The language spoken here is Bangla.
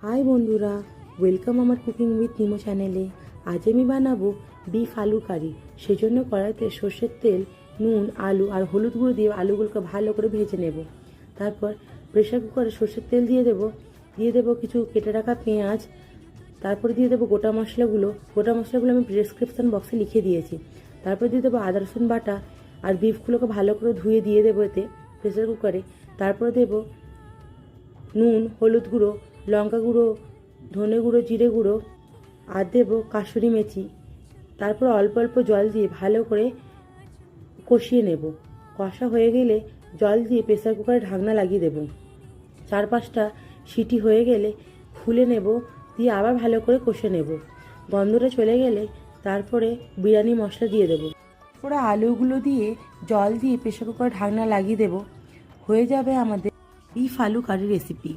হাই বন্ধুরা, ওয়েলকাম আমার কুকিং উইথ নিমো চ্যানেলে। আজ আমি বানাবো বিফ আলু কারি। সেজন্য কড়াইতে সর্ষের তেল, নুন, আলু আর হলুদ গুঁড়ো দিয়ে আলুগুলোকে ভালো করে ভেজে নেব। তারপর প্রেশার কুকারে সর্ষের তেল দিয়ে দেবো কিছু কেটে রাখা পেঁয়াজ। তারপর দিয়ে দেবো গোটা মশলাগুলো আমি প্রেসক্রিপশন বক্সে লিখে দিয়েছি। তারপর দিয়ে দেবো আদা রসুন বাটা আর বিফগুলোকে ভালো করে ধুয়ে দিয়ে দেবো এতে প্রেসার কুকারে। তারপর দেবো নুন, হলুদ গুঁড়ো, লঙ্কা গুঁড়ো, ধনে গুঁড়ো, জিরে গুঁড়ো আর দেবো কাসুরি মেথি। তারপর অল্প অল্প জল দিয়ে ভালো করে কষিয়ে নেব। কষা হয়ে গেলে জল দিয়ে প্রেসার কুকারে ঢাকনা লাগিয়ে দেবো। 4-5টা সিটি হয়ে গেলে খুলে নেব, দিয়ে আবার ভালো করে কষে নেব। গন্ধটা চলে গেলে তারপরে বিরিয়ানি মশলা দিয়ে দেবো। তারপরে আলুগুলো দিয়ে জল দিয়ে প্রেসার কুকারে ঢাকনা লাগিয়ে দেবো। হয়ে যাবে আমাদের বিফ আলু কারি রেসিপি।